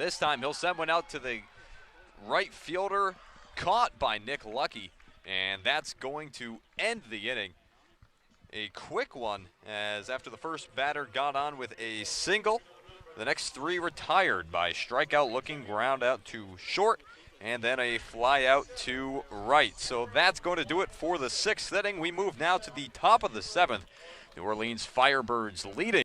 this time he'll send one out to the right fielder, caught by Nick Lucky, and that's going to end the inning. A quick one, as after the first batter got on with a single, the next three retired by strikeout looking, ground out to short, and then a fly out to right. So that's going to do it for the sixth inning. We move now to the top of the seventh. New Orleans Firebirds leading.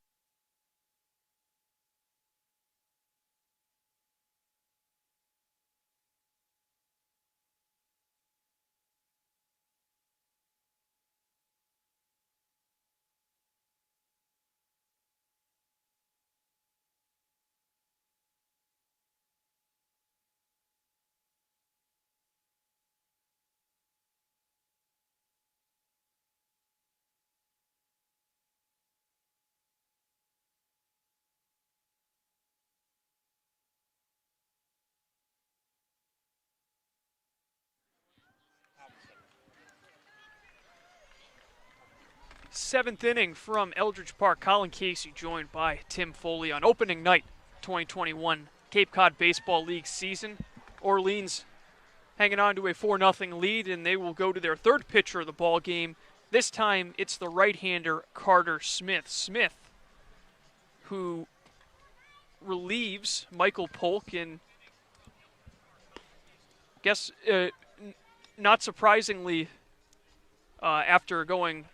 Seventh inning from Eldridge Park. Colin Casey joined by Tim Foley on opening night 2021 Cape Cod Baseball League season. Orleans hanging on to a 4-0 lead, and they will go to their third pitcher of the ball game. This time it's the right-hander Carter Smith. Smith, who relieves Michael Polk, and guess not surprisingly, after going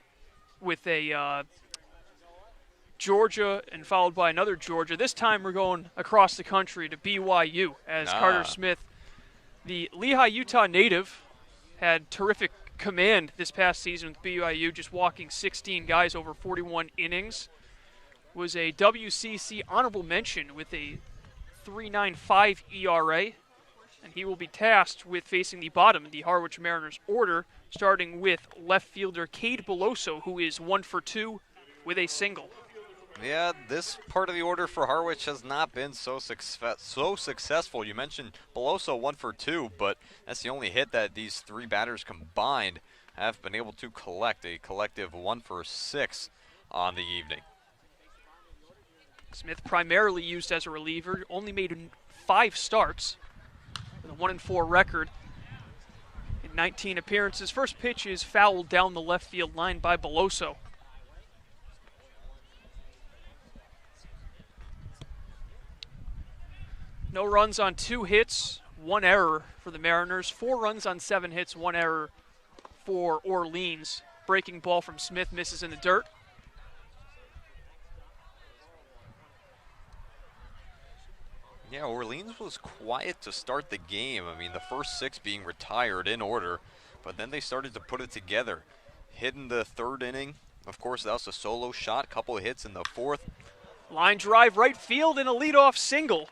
with a Georgia and followed by another Georgia. This time we're going across the country to BYU as Carter Smith, the Lehigh, Utah native, had terrific command this past season with BYU, just walking 16 guys over 41 innings. Was a WCC honorable mention with a 3.95 ERA, and he will be tasked with facing the bottom of the Harwich Mariners order, starting with left fielder Cade Beloso, who is 1 for 2 with a single. Yeah, this part of the order for Harwich has not been so successful. You mentioned Beloso 1 for 2, but that's the only hit that these three batters combined have been able to collect, a collective 1 for 6 on the evening. Smith primarily used as a reliever, only made 5 starts with a 1-4 record in 19 appearances. First pitch is fouled down the left field line by Beloso. No runs on 2 hits, 1 error for the Mariners. 4 runs on 7 hits, 1 error for Orleans. Breaking ball from Smith misses in the dirt. Yeah, Orleans was quiet to start the game. I mean, the first 6 being retired in order, but then they started to put it together. Hit in the third inning. Of course, that was a solo shot, couple of hits in the fourth. Line drive right field and a leadoff single.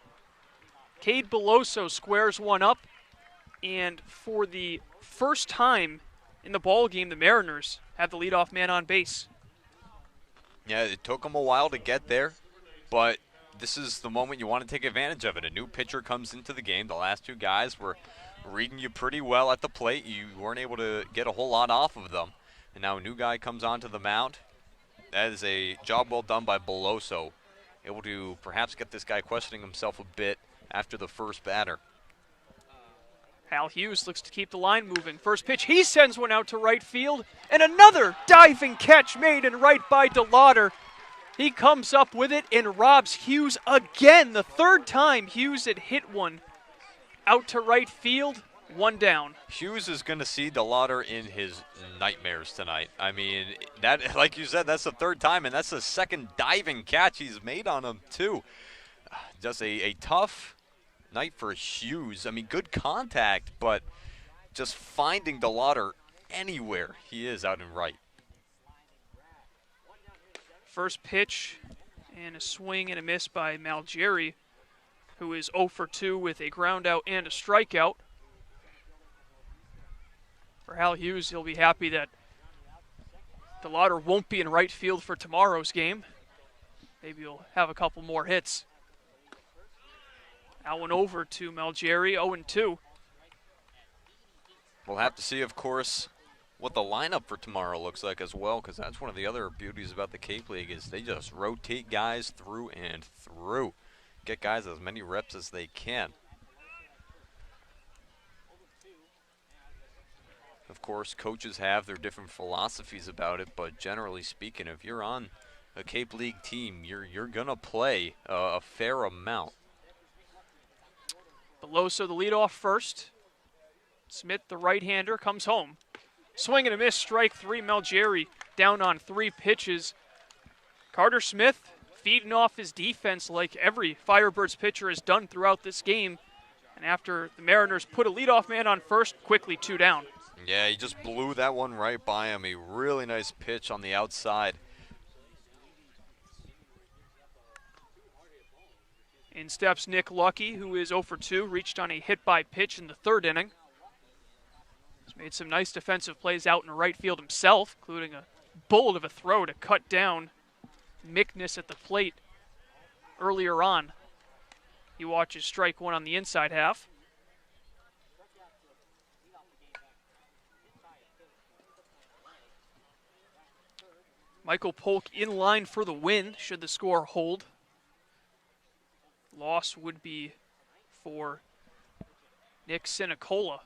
Cade Beloso squares one up, and for the first time in the ball game, the Mariners have the leadoff man on base. Yeah, it took them a while to get there, but this is the moment you want to take advantage of it. A new pitcher comes into the game. The last 2 guys were reading you pretty well at the plate. You weren't able to get a whole lot off of them. And now a new guy comes onto the mound. That is a job well done by Beloso, able to perhaps get this guy questioning himself a bit after the first batter. Hal Hughes looks to keep the line moving. First pitch, he sends one out to right field, and another diving catch made in right by DeLauder. He comes up with it and robs Hughes again. The third time Hughes had hit one out to right field, 1 down. Hughes is going to see DeLauder in his nightmares tonight. I mean, that, like you said, that's the third time, and that's the second diving catch he's made on him, too. Just a tough night for Hughes. I mean, good contact, but just finding DeLauder anywhere he is out in right. First pitch and a swing and a miss by Malgeri, who is 0 for 2 with a ground out and a strikeout. For Hal Hughes, he'll be happy that DeLauder won't be in right field for tomorrow's game. Maybe he'll have a couple more hits. That one over to Malgeri, 0-2. We'll have to see, of course, what the lineup for tomorrow looks like as well, because that's one of the other beauties about the Cape League is they just rotate guys through and through. get guys as many reps as they can. Of course, coaches have their different philosophies about it, but generally speaking, if you're on a Cape League team, you're gonna play a fair amount. Beloso, the leadoff first. Smith, the right-hander, comes home. Swing and a miss, strike three. Malgeri down on 3 pitches. Carter Smith feeding off his defense like every Firebirds pitcher has done throughout this game. And after the Mariners put a leadoff man on first, quickly 2 down. Yeah, he just blew that one right by him. A really nice pitch on the outside. In steps Nick Lucky, who is 0 for 2, reached on a hit-by pitch in the 3rd inning. He's made some nice defensive plays out in right field himself, including a bullet of a throw to cut down Mickness at the plate earlier on. He watches strike 1 on the inside half. Michael Polk in line for the win, should the score hold. Loss would be for Nick Sinicola.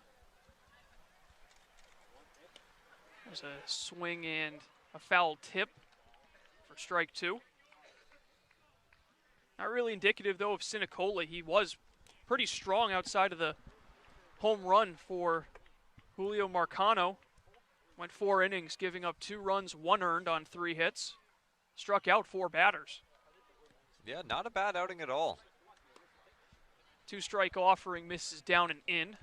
There's a swing and a foul tip for strike 2. Not really indicative, though, of Sinicola. He was pretty strong outside of the home run for Julio Marcano. Went 4 innings, giving up 2 runs, 1 earned on 3 hits. Struck out 4 batters. Yeah, not a bad outing at all. 2-strike offering misses down and in.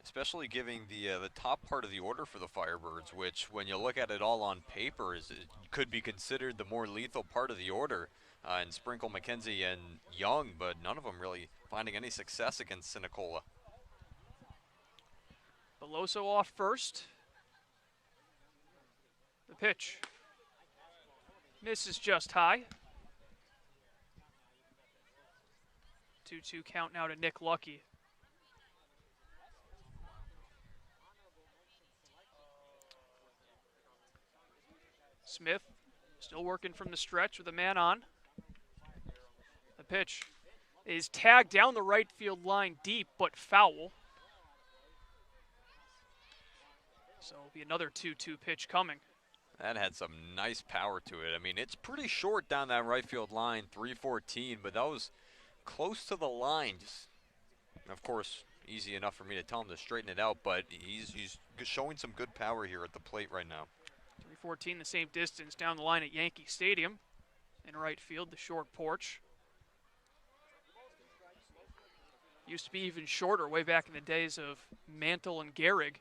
Especially giving the top part of the order for the Firebirds, which when you look at it all on paper, it could be considered the more lethal part of the order. And Sprinkle, McKenzie, and Young, but none of them really finding any success against Sinicola. Beloso off first. The pitch. Misses just high. 2-2 count now to Nick Lucky. Smith still working from the stretch with a man on. The pitch is tagged down the right field line deep, but foul. So it'll be another 2-2 pitch coming. That had some nice power to it. I mean, it's pretty short down that right field line, 314, but that was close to the line. Just, of course, easy enough for me to tell him to straighten it out, but he's showing some good power here at the plate right now. 314, the same distance down the line at Yankee Stadium. In right field, the short porch. Used to be even shorter way back in the days of Mantle and Gehrig.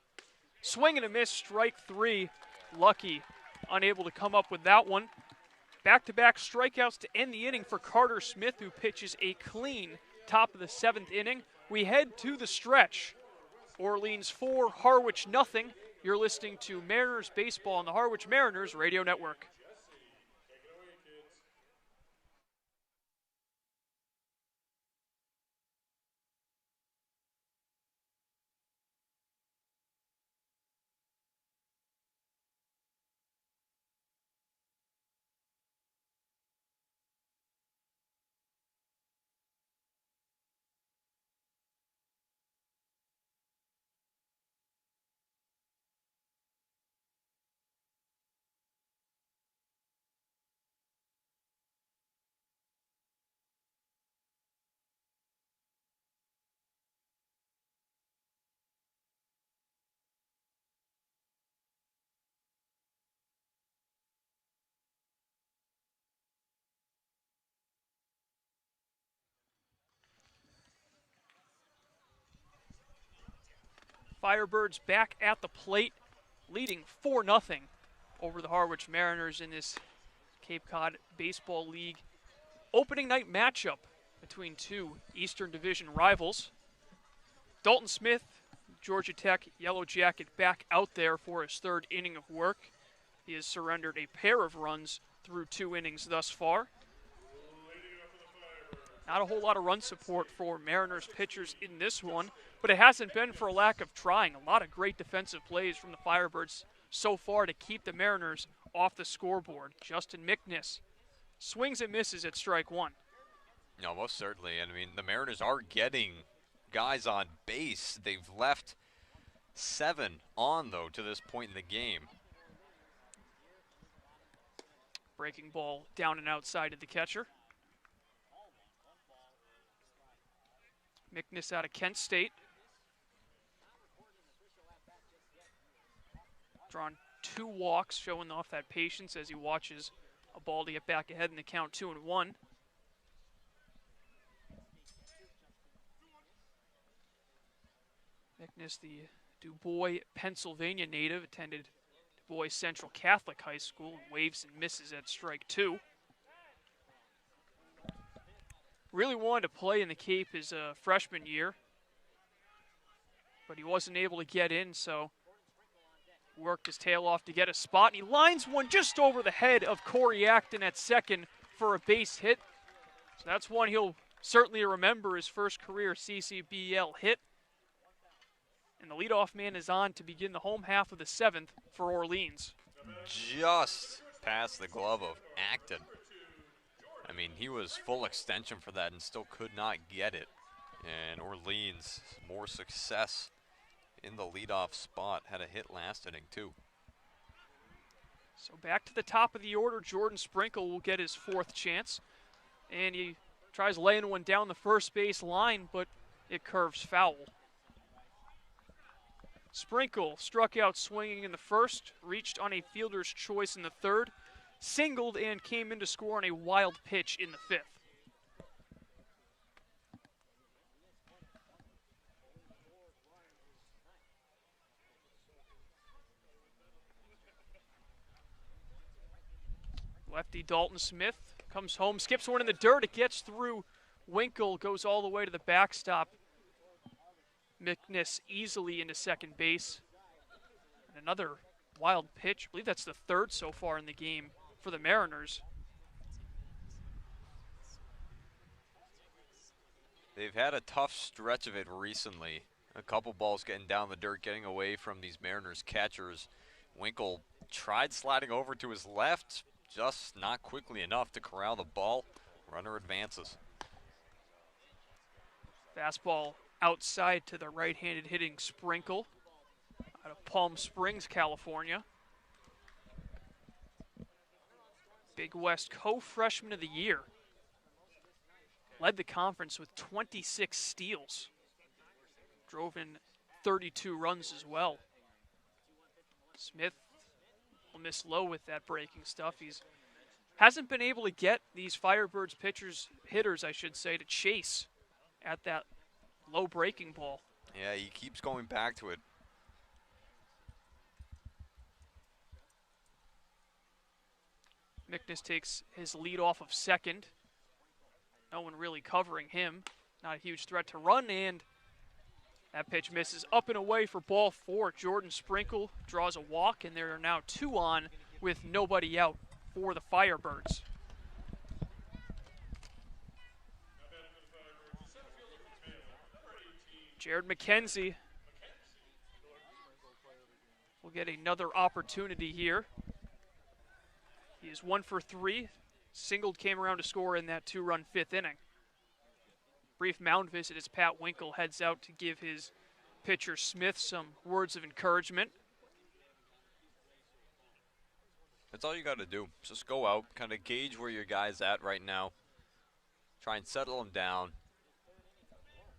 Swing and a miss, strike 3. Lucky unable to come up with that one. Back-to-back strikeouts to end the inning for Carter Smith, who pitches a clean top of the 7th inning. We head to the stretch. Orleans 4, Harwich nothing. You're listening to Mariners Baseball on the Harwich Mariners Radio Network. Firebirds back at the plate, leading 4-0 over the Harwich Mariners in this Cape Cod Baseball League opening night matchup between 2 Eastern Division rivals. Dalton Smith, Georgia Tech Yellow Jacket, back out there for his 3rd inning of work. He has surrendered a pair of runs through 2 innings thus far. Not a whole lot of run support for Mariners pitchers in this one, but it hasn't been for a lack of trying. A lot of great defensive plays from the Firebirds so far to keep the Mariners off the scoreboard. Justin Mickness swings and misses at strike 1. No, most certainly. And I mean, the Mariners are getting guys on base. They've left 7 on, though, to this point in the game. Breaking ball down and outside of the catcher. McNiss out of Kent State. Drawn 2 walks, showing off that patience as he watches a ball to get back ahead in the count 2-1. McNiss, the Du Bois, Pennsylvania native, attended Du Bois Central Catholic High School and waves and misses at strike 2. Really wanted to play in the Cape his freshman year, but he wasn't able to get in, so worked his tail off to get a spot. And he lines one just over the head of Corey Acton at second for a base hit. So that's one he'll certainly remember, his first career CCBL hit. And the leadoff man is on to begin the home half of the 7th for Orleans. Just past the glove of Acton. I mean, he was full extension for that and still could not get it. And Orleans, more success in the leadoff spot. Had a hit last inning, too. So back to the top of the order, Jordan Sprinkle will get his 4th chance. And he tries laying one down the first base line, but it curves foul. Sprinkle struck out swinging in the first, reached on a fielder's choice in the 3rd, singled and came in to score on a wild pitch in the 5th. Lefty Dalton Smith comes home, skips one in the dirt. It gets through Winkle, goes all the way to the backstop. McNiss easily into second base. And another wild pitch. I believe that's the 3rd so far in the game for the Mariners. They've had a tough stretch of it recently. A couple balls getting down the dirt, getting away from these Mariners catchers. Winkle tried sliding over to his left, just not quickly enough to corral the ball. Runner advances. Fastball outside to the right-handed hitting Sprinkle out of Palm Springs, California. Big West co-freshman of the year. Led the conference with 26 steals. Drove in 32 runs as well. Smith will miss low with that breaking stuff. He's hasn't been able to get these Firebirds hitters, I should say, to chase at that low breaking ball. Yeah, he keeps going back to it. McNiss takes his lead off of second. No one really covering him. Not a huge threat to run, and that pitch misses up and away for ball 4. Jordan Sprinkle draws a walk, and there are now 2 on with nobody out for the Firebirds. Jared McKenzie will get another opportunity here. He is 1 for 3. Singled, came around to score in that 2-run 5th inning. Brief mound visit as Pat Winkle heads out to give his pitcher Smith some words of encouragement. That's all you got to do. Just go out, kind of gauge where your guy's at right now. Try and settle him down.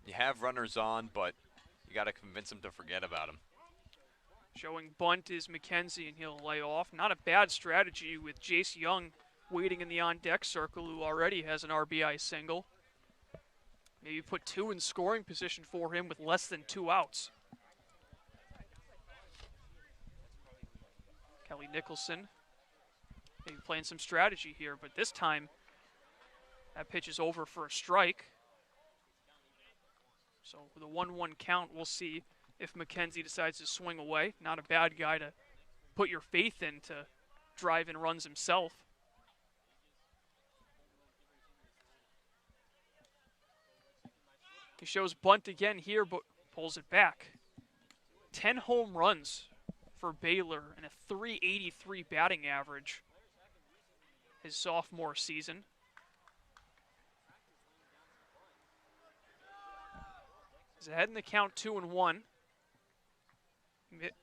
You have runners on, but you got to convince him to forget about him. Showing bunt is McKenzie, and he'll lay off. Not a bad strategy with Jace Young waiting in the on-deck circle, who already has an RBI single. Maybe put 2 in scoring position for him with less than 2 outs. Kelly Nicholson maybe playing some strategy here, but this time that pitch is over for a strike. So with a 1-1 count, we'll see if McKenzie decides to swing away. Not a bad guy to put your faith in to drive in runs himself. He shows bunt again here, but pulls it back. 10 home runs for Baylor and a .383 batting average his sophomore season. ahead in the count 2-1.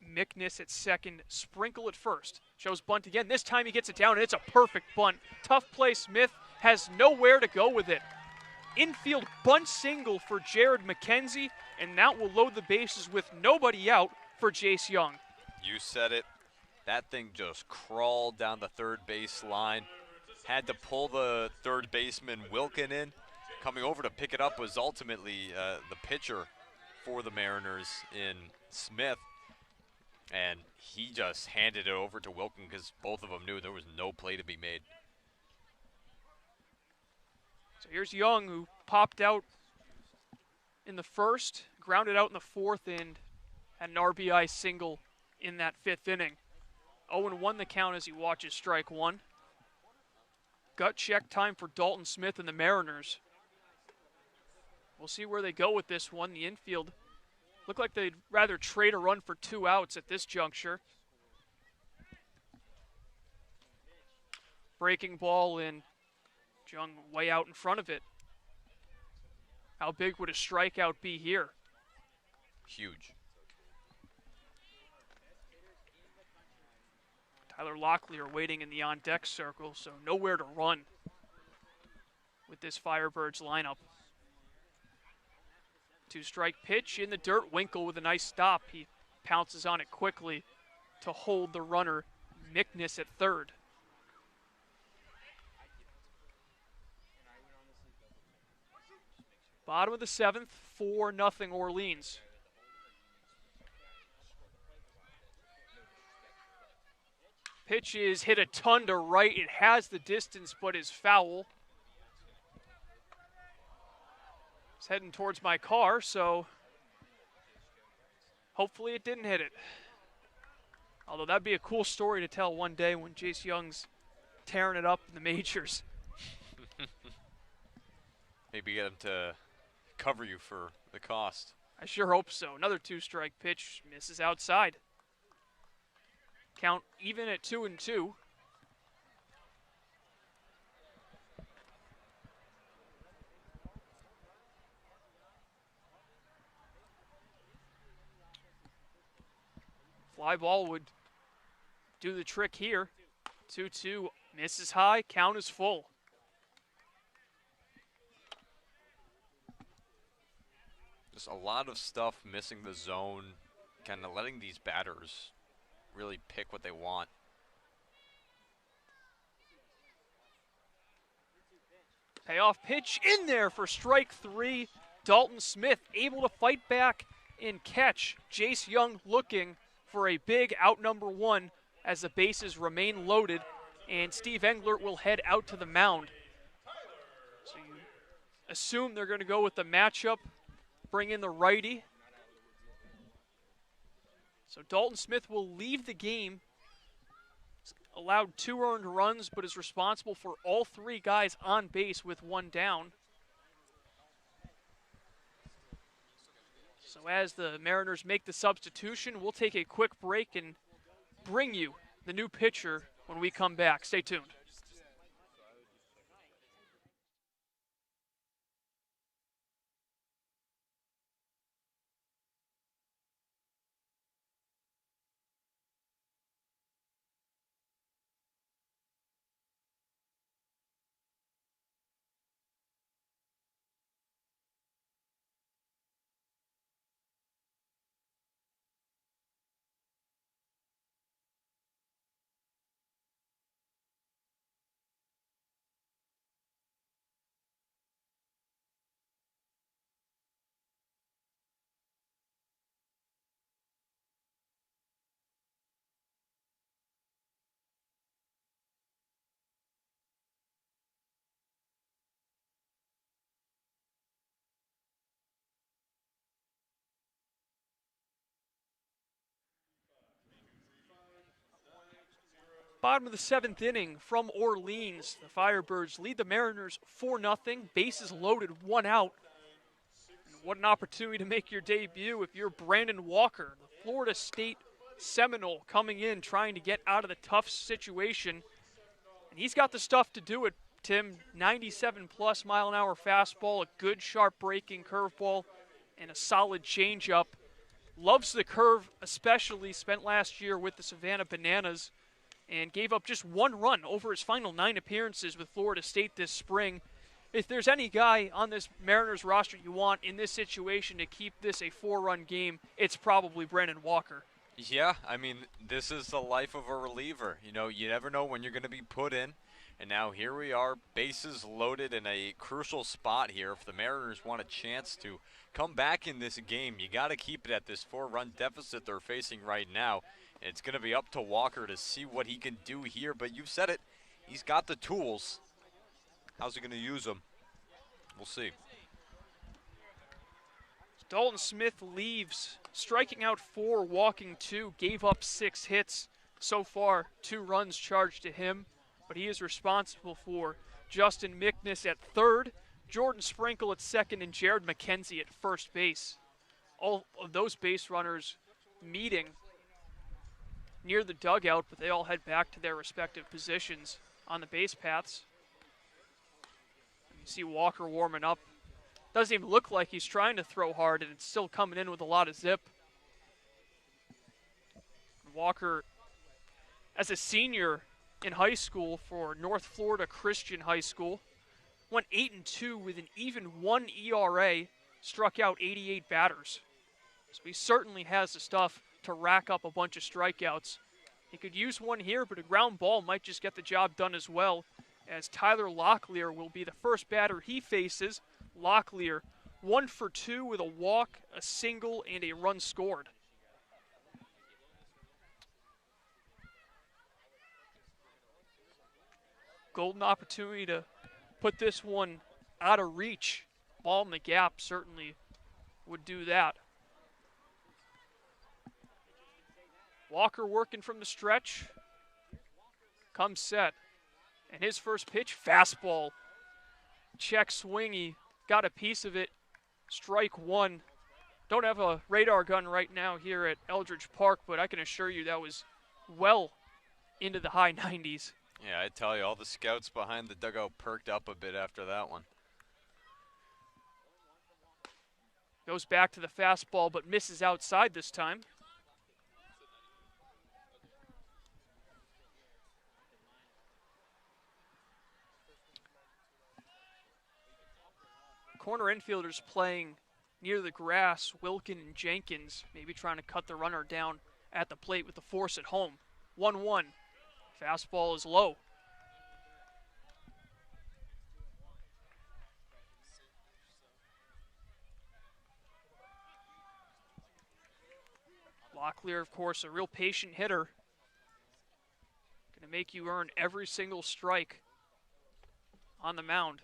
Mickness at second, Sprinkle at first. Shows bunt again. This time he gets it down, and it's a perfect bunt. Tough play. Smith has nowhere to go with it. Infield bunt single for Jared McKenzie, and that will load the bases with nobody out for Jace Young. You said it. That thing just crawled down the third base line. Had to pull the third baseman Wilkin in. Coming over to pick it up was ultimately the pitcher for the Mariners in Smith. And he just handed it over to Wilkin because both of them knew there was no play to be made. So here's Young, who popped out in the first, grounded out in the fourth, and had an RBI single in that fifth inning. 0-1 the count as he watches strike one. Gut check time for Dalton Smith and the Mariners. We'll see where they go with this one. The infield looked like they'd rather trade a run for 2 outs at this juncture. Breaking ball in. Young way out in front of it. How big would a strikeout be here? Huge. Tyler Locklear waiting in the on-deck circle, so nowhere to run with this Firebirds lineup. 2-strike pitch in the dirt. Winkle with a nice stop. He pounces on it quickly to hold the runner, Mickness, at third. Bottom of the seventh, 4-0 Orleans. Pitch is hit a ton to right. It has the distance, but is foul. It's heading towards my car, so hopefully it didn't hit it. Although that'd be a cool story to tell one day when Jace Young's tearing it up in the majors. Maybe get him to cover you for the cost. I sure hope so. Another 2-strike pitch, misses outside. Count even at 2-2. Fly ball would do the trick here. 2-2, misses high, count is full. Just a lot of stuff missing the zone, kind of letting these batters really pick what they want. Payoff pitch in there for strike 3. Dalton Smith able to fight back and catch. Jace Young looking for a big out number 1 as the bases remain loaded, and Steve Englert will head out to the mound. So you assume they're going to go with the matchup, bring in the righty. So Dalton Smith will leave the game. He's allowed 2 earned runs, but is responsible for all 3 guys on base with 1 down. So as the Mariners make the substitution, we'll take a quick break and bring you the new pitcher when we come back. Stay tuned. Bottom of the 7th inning from Orleans. The Firebirds lead the Mariners 4-0. Bases loaded, 1 out. And what an opportunity to make your debut if you're Brandon Walker, the Florida State Seminole, coming in trying to get out of the tough situation. And he's got the stuff to do it, Tim. 97+ mile-an-hour fastball, a good sharp breaking curveball. and a solid changeup. Loves the curve, especially spent last year with the Savannah Bananas, and gave up just 1 run over his final 9 appearances with Florida State this spring. If there's any guy on this Mariners roster you want in this situation to keep this a 4-run game, it's probably Brandon Walker. Yeah, I mean, this is the life of a reliever. You know, you never know when you're going to be put in. And now here we are, bases loaded in a crucial spot here. If the Mariners want a chance to come back in this game, you got to keep it at this 4-run deficit they're facing right now. It's going to be up to Walker to see what he can do here. But you've said it, he's got the tools. How's he going to use them? We'll see. Dalton Smith leaves, striking out 4, walking 2, gave up 6 hits. So far, 2 runs charged to him. But he is responsible for Justin Mickness at third, Jordan Sprinkle at second, and Jared McKenzie at first base. All of those base runners meeting near the dugout, but they all head back to their respective positions on the base paths. You see Walker warming up. Doesn't even look like he's trying to throw hard, and it's still coming in with a lot of zip. Walker, as a senior in high school for North Florida Christian High School, went 8-2 with an even 1 ERA, struck out 88 batters. So he certainly has the stuff to rack up a bunch of strikeouts. He could use one here, but a ground ball might just get the job done as well, as Tyler Locklear will be the first batter he faces. Locklear, 1 for 2 with a walk, a single, and a run scored. Golden opportunity to put this one out of reach. Ball in the gap certainly would do that. Walker working from the stretch. Comes set. And his first pitch, fastball. Check swingy. Got a piece of it. Strike 1. Don't have a radar gun right now here at Eldridge Park, but I can assure you that was well into the high 90s. Yeah, I tell you, all the scouts behind the dugout perked up a bit after that one. Goes back to the fastball, but misses outside this time. Corner infielders playing near the grass, Wilkin and Jenkins, maybe trying to cut the runner down at the plate with the force at home. 1-1. Fastball is low. Locklear, of course, a real patient hitter. Going to make you earn every single strike on the mound.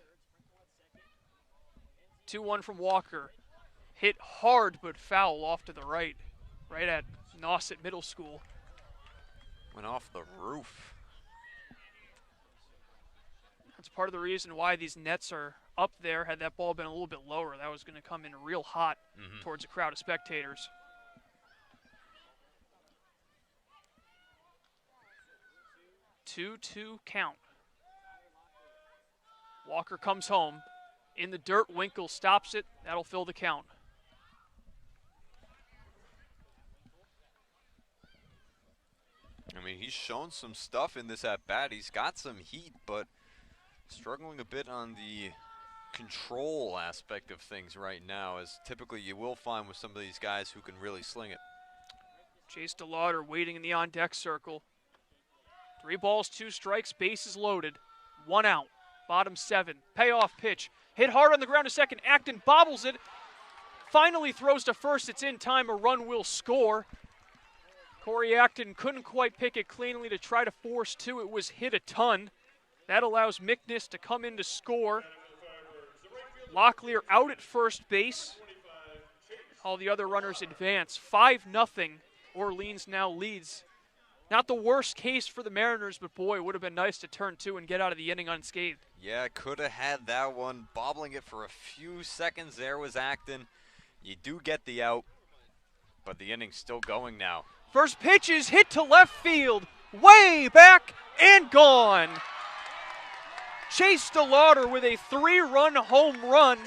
2-1 from Walker. Hit hard but foul off to the right. Right at Nauset Middle School. Went off the roof. That's part of the reason why these nets are up there. Had that ball been a little bit lower, that was going to come in real hot towards a crowd of spectators. Two-two count. Walker comes home. In the dirt, Winkle stops it. That'll fill the count. I mean, he's shown some stuff in this at-bat. He's got some heat, but struggling a bit on the control aspect of things right now, as typically you will find with some of these guys who can really sling it. Chase DeLauder waiting in the on-deck circle. 3 balls, 2 strikes, bases loaded. 1 out, bottom 7. Payoff pitch. Hit hard on the ground to second. Acton bobbles it. Finally throws to first. It's in time. A run will score. Corey Acton couldn't quite pick it cleanly to try to force 2. It was hit a ton. That allows Mickness to come in to score. Locklear out at first base. All the other runners advance. 5-0. Orleans now leads. Not the worst case for the Mariners, but boy, it would have been nice to turn 2 and get out of the inning unscathed. Yeah, could have had that one. Bobbling it for a few seconds there was Acton. You do get the out, but the inning's still going now. First pitch is hit to left field. Way back and gone. Chase DeLauder with a 3-run home run.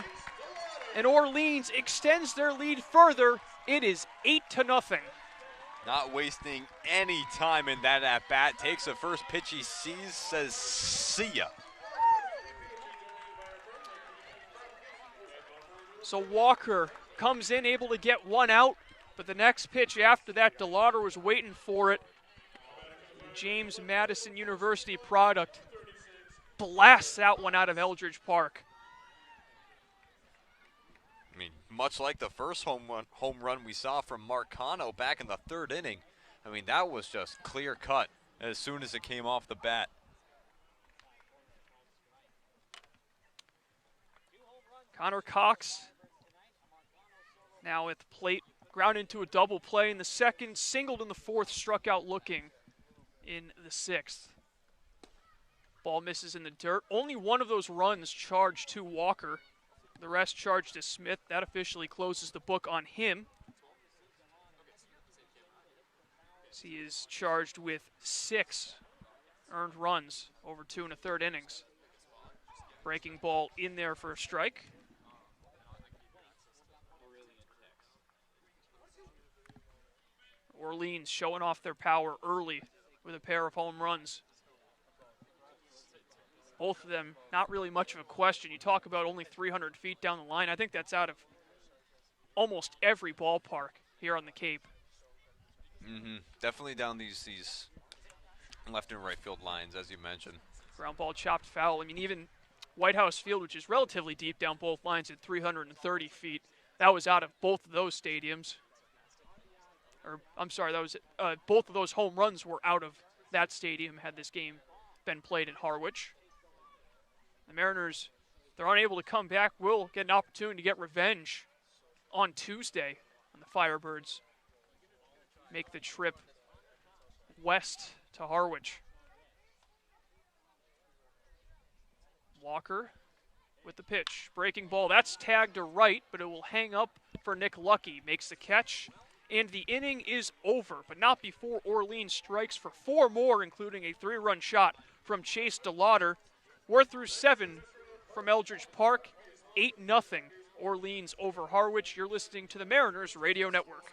And Orleans extends their lead further. It is 8-0. Not wasting any time in that at-bat. Takes the first pitch he sees, says, see ya. So Walker comes in, able to get one out, but the next pitch after that, DeLauder was waiting for it. James Madison University product blasts that one out of Eldridge Park. I mean, much like the first home run we saw from Marcano back in the third inning. I mean, that was just clear cut as soon as it came off the bat. Connor Cox now at the plate, ground into a double play in the second, singled in the fourth, struck out looking in the sixth. Ball misses in the dirt. Only one of those runs charged to Walker. The rest charged to Smith. That officially closes the book on him. He is charged with 6 earned runs over 2 1/3 innings. Breaking ball in there for a strike. Orleans showing off their power early with a pair of home runs. Both of them, not really much of a question. You talk about only 300 feet down the line. I think that's out of almost every ballpark here on the Cape. Definitely down these left and right field lines, as you mentioned. Ground ball chopped foul. I mean, even White House Field, which is relatively deep down both lines at 330 feet, that was out of both of those stadiums. Or, I'm sorry, that was both of those home runs were out of that stadium had this game been played at Harwich. The Mariners, they're unable to come back, will get an opportunity to get revenge on Tuesday when the Firebirds make the trip west to Harwich. Walker with the pitch. Breaking ball. That's tagged to right, but it will hang up for Nick Lucky. Makes the catch, and the inning is over, but not before Orleans strikes for 4 more, including a 3-run shot from Chase DeLauder. We're through 7 from Eldridge Park. 8-0 Orleans over Harwich. You're listening to the Mariners Radio Network.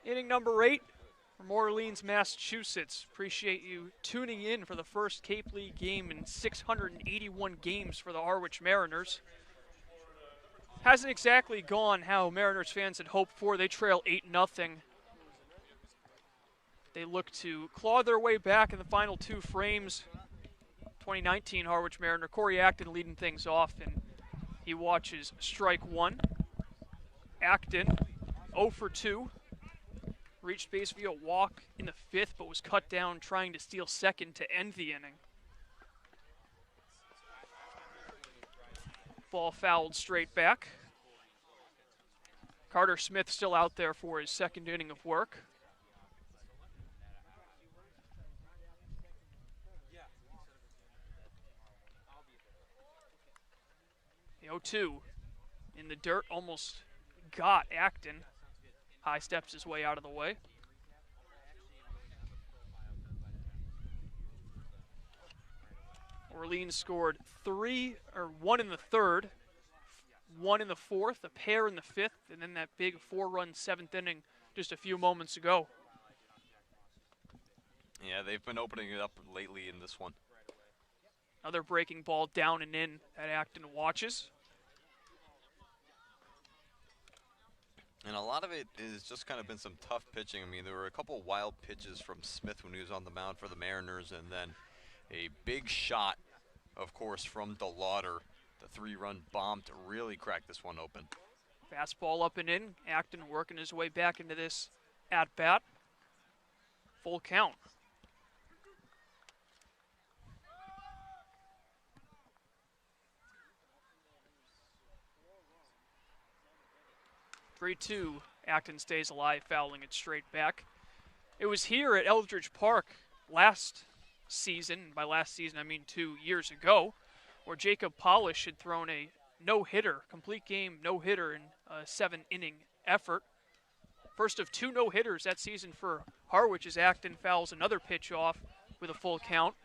Inning number 8 from Orleans, Massachusetts. Appreciate you tuning in for the first Cape League game in 681 games for the Harwich Mariners. Hasn't exactly gone how Mariners fans had hoped for. They trail 8-0. They look to claw their way back in the final 2 frames. 2019 Harwich Mariner, Corey Acton leading things off, and he watches strike 1. Acton 0 for 2. Reached base via walk in the 5th, but was cut down trying to steal second to end the inning. Ball fouled straight back. Carter Smith still out there for his second inning of work. The 0-2 in the dirt, almost got Acton. High steps his way out of the way. Orleans scored 1 in the 3rd, 1 in the 4th, a pair in the 5th, and then that big 4-run 7th inning just a few moments ago. Yeah, they've been opening it up lately in this one. Another breaking ball down and in that Acton watches. And a lot of it is just kind of been some tough pitching. I mean, there were a couple wild pitches from Smith when he was on the mound for the Mariners, and then a big shot, of course, from DeLauder. The 3-run bomb to really crack this one open. Fastball up and in. Acton working his way back into this at-bat. Full count. (3-2). Acton stays alive, fouling it straight back. It was here at Eldridge Park last season. By last season, I mean 2 years ago, where Jacob Polish had thrown a no-hitter, complete game no-hitter in a 7-inning effort. First of 2 no-hitters that season for Harwich as Acton fouls another pitch off with a full count.